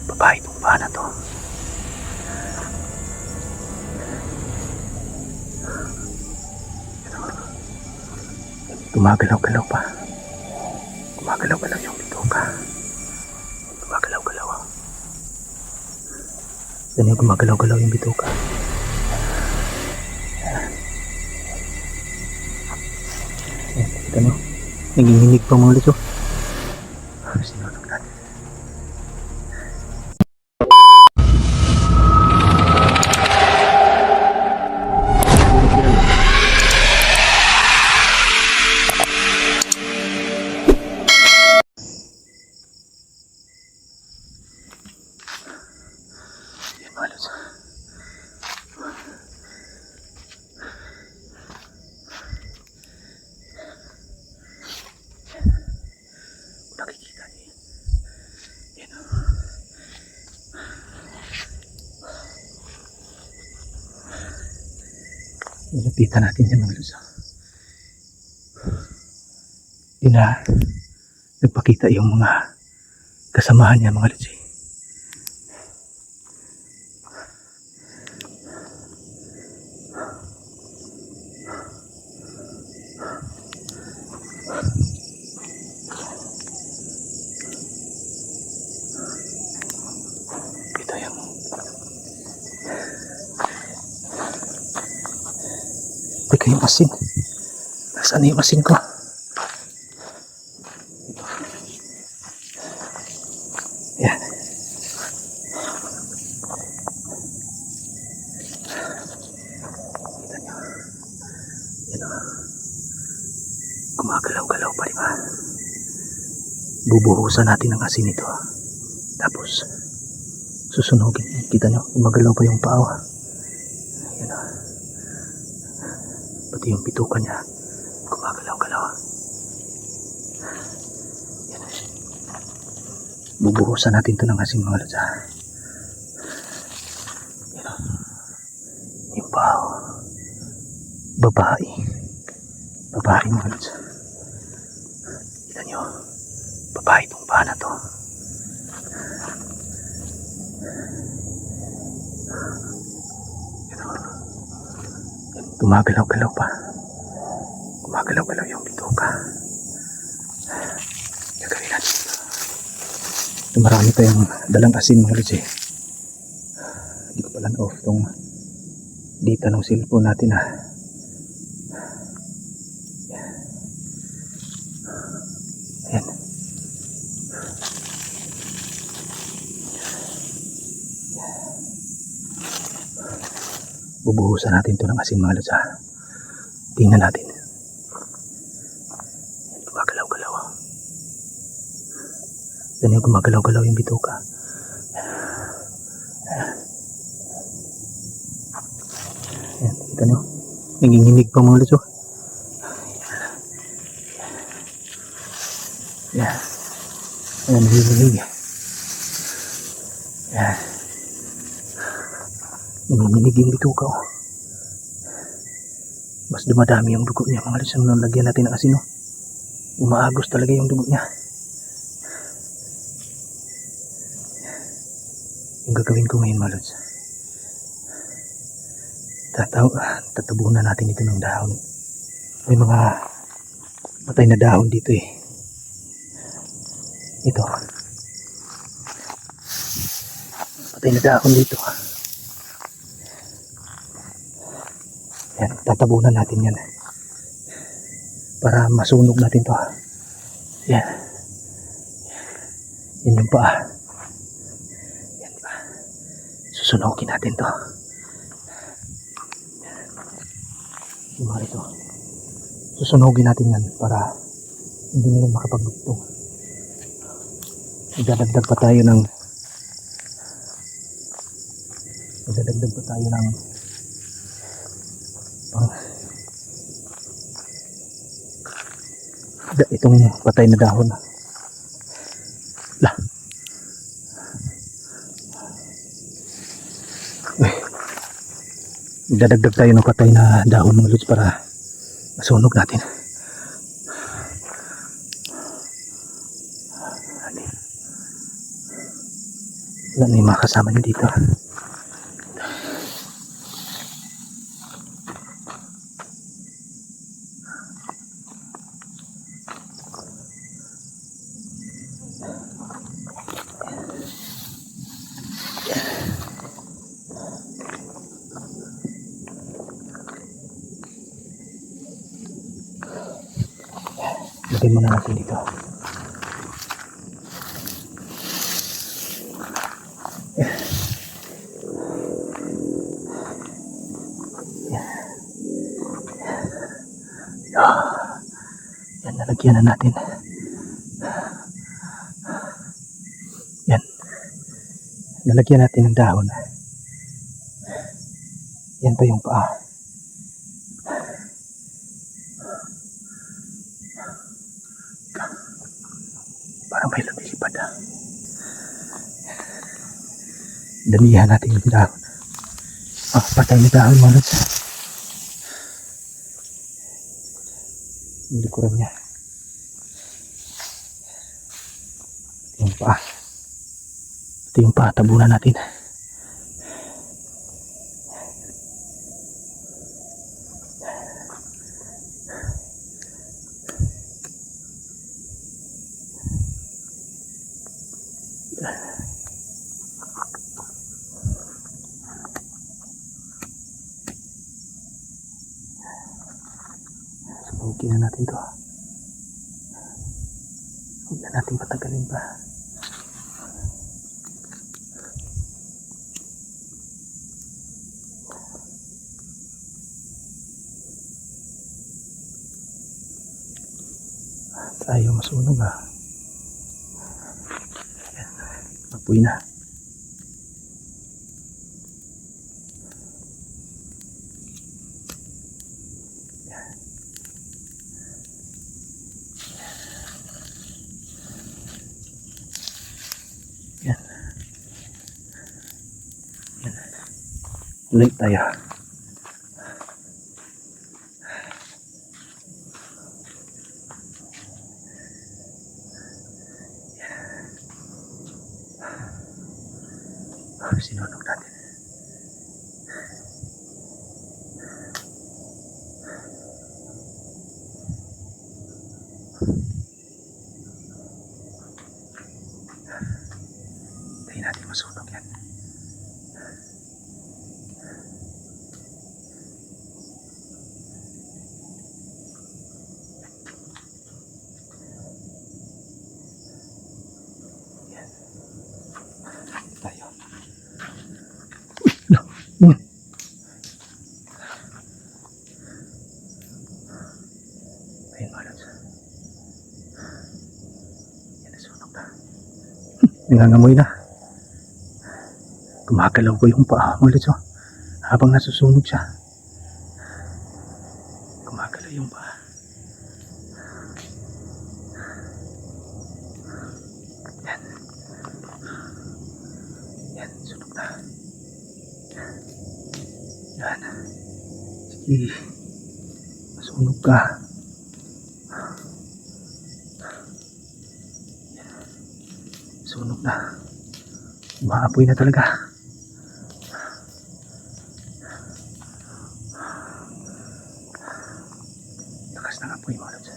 Babae itong baha na to. Gumagalaw-galaw pa. Gumagalaw-galaw yung bituka. Gumagalaw-galaw. Yan yung gumagalaw-galaw yung bituka. Yan, kita nyo. Nanginginig pa mga ulit. Sinunod natin. Yan mga ulit. Nakikita niyo yan. Nilapitan natin yan mga lusa. Di na nagpakita yung mga kasamahan niya mga lusa. Ito yung teka yung asin. Nasaan na yung asin ko? Yan. Kita nyo. Yan o. Gumagalaw-galaw pa diba? Bubuhusan natin ng asin ito. Tapos susunugin. Kita nyo. Gumagalaw pa yung paa. Yan o. Pati yung pitukan niya. Gumagalaw-galaw. Yan o. Bubuhusan natin ito ng asin mga lods. Yan o. Yung paa. Babae. Babae mga lods. Kita nyo. Babae itong paa na to. Yan o. Gumagalaw-galaw pa. Gumagalaw-galaw yung bituka. Gagawin natin ito. Marami tayong dalang asin mga lods. Hindi ko pala na-off tong data ng cellphone natin . Ayan. Bubuhusan natin ito ng asin mga lods . Tingnan natin. Gumagalaw-galaw. Yan yung gumagalaw-galaw yung bituka. Yan, kita nyo. Nanginginig pa mga lods . Yan. Yan, nanginginig. Yan. Nanginginig yung bituka . Mas dumadami yung dugo niya mga lods. Nung lagyan natin ng asin . Umaagos talaga yung dugo niya. Yung gagawin ko ngayon mga lods, tatabunan natin ito ng dahon. May mga patay na dahon dito . Ito. Patay na dahon dito. Yan, tatabunan natin yan. Para masunog natin to . Yan. Yan yung paa. Yan diba? Susunogin natin to. Yung mga ito. Susunogin natin yan para hindi nila makapaglugtong. Magdadagdag pa tayo ng itong patay na dahon. Lah. Magdadagdag tayo ng patay na dahon mga lods para masunog natin. Wala na yung mga kasama niyo dito. Lagyan muna natin dito. Yan, nalagyan na natin. Yan. Nalagyan natin ng dahon. Yan pa yung paa. Parang may lumilipad. Damihan natin yung dahon. Patay na dahon mga lods. Yung likuran niya. Yung paa. Ito yung paa. Tabunan natin. Sunugin na natin to. Huwag na natin patagalin pa. Tayo masunog ha. Ayan. Apoy na. Yan. Yan. Ulit tayo. Sinunog natin. Tayo natin masunog yan. Yan. Tayo. Ayun mga lods. Yan, nasunog na. Nangangamoy na. Gumagalaw ko yung paa mga lods. Habang nasusunog siya. Gumagalaw yung paa. Yan. Yan, sunog na. Yan. Sige. Masunog ka. Sunog na. Umaapoy na talaga. Lakas ng apoy mga lods.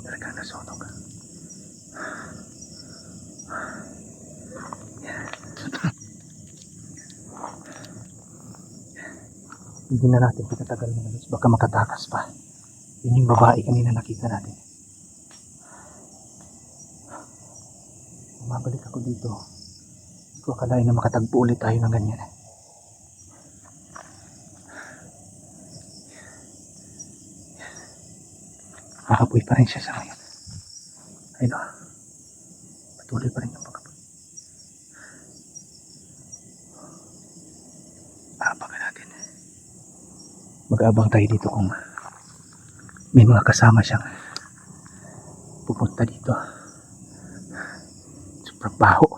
Talagang nasunog. Hindi na natin patatagal mga lods. Baka makatakas pa. Yun yung babae kanina nakita natin. Mabalik ako dito. Hindi ko akalain na makatagpo ulit tayo ng ganyan. Nakapoy pa rin siya sa ngayon. Ayun o. Patuloy pa rin yung pagkapoy. Aabangan natin. Mag-aabang tayo dito kung may mga kasama siyang pupunta dito. Sobrang baho.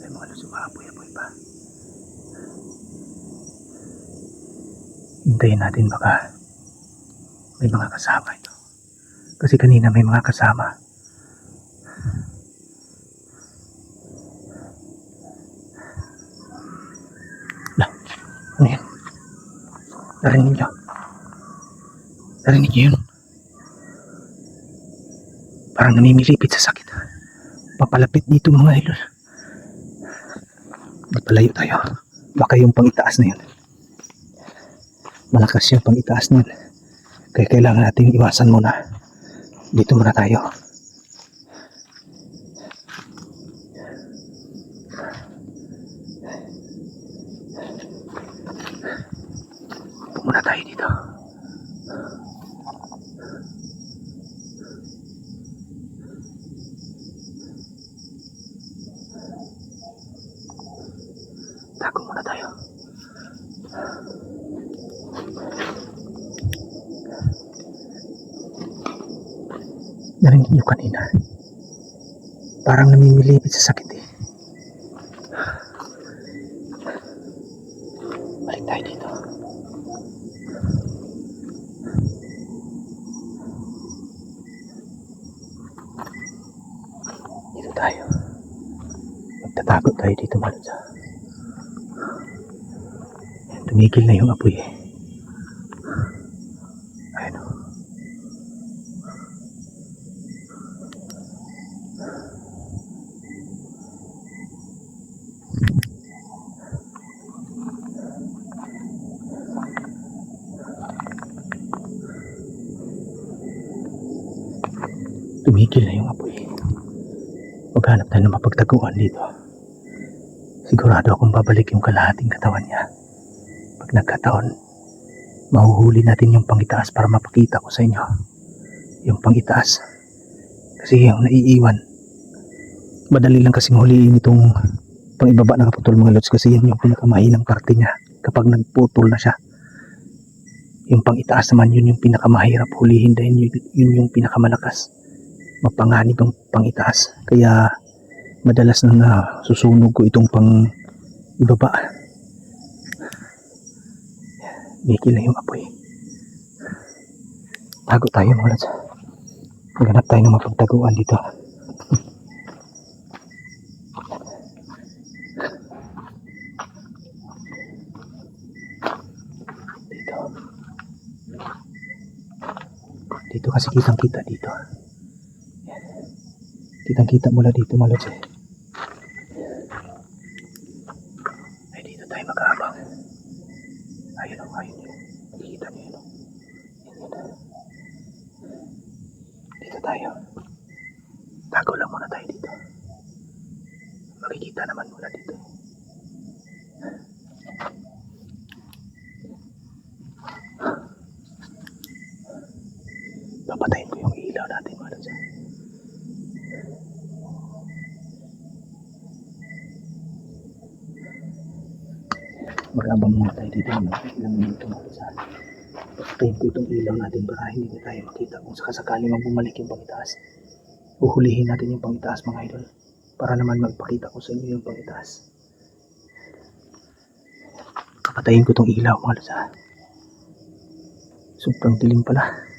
Ay mga lods, umaapoy-apoy pa. Hintayin natin, baka may mga kasama ito. Kasi kanina may mga kasama. Lah, ano yan? Narinig niyo? Narinig niyo yun? Parang namimilipit sa sakit. Papalapit dito mga idol. Magpalayo tayo. Baka yung pangitaas na yun. Malakas yung pangitaas na yun. Kaya kailangan natin iwasan muna. Dito muna tayo. Muna tayo dito. Tago muna tayo. Narinig niyo kanina. Parang namimilipit sa sakit eh. Balik tayo dito. Dito tayo. Magtatago tayo dito malutsa. Tumigil na yung apoy eh. Ayun o. Tumigil na yung apoy. Maghanap tayo ng mapagtaguan dito. Sigurado akong babalik yung kalahating katawan niya. Pag nagkataon, mahuhuli natin yung pangitaas para mapakita ko sa inyo. Yung pangitaas. Kasi yung naiiwan, madali lang kasing huliin itong pangibaba na kaputol mga lods. Kasi yan yung pinakamahinang parte niya kapag nagputol na siya. Yung pangitaas naman, yun yung pinakamahirap hulihin dahil yun yung pinakamalakas. Mapanganib ang pangitaas. Kaya madalas na nasusunog ko itong pang ibaba. Bigil na yung apoy. Tago tayo mga lods. Maghanap tayo ng mapagtaguan dito. Dito kasi kitang kita dito. Kitang kita mula dito mga lods eh. Ay dito tayo mag-aabang. Ayun o, ayun yun. Nakikita nyo yun o. Dito tayo. Tago lang muna tayo dito. Makikita naman mula dito. Papatayin ko yung ilaw natin mga lods. Mag-abang muna tayo dito ng ilang minuto mga lods. Papatayin ko itong ilaw natin para hindi na tayo makita kung sakasakali bumalik yung pangitaas. Uhulihin natin yung pangitaas mga idol para naman magpakita ko sa inyo yung pangitaas. Papatayin ko itong ilaw mga lods. Sobrang dilim pala.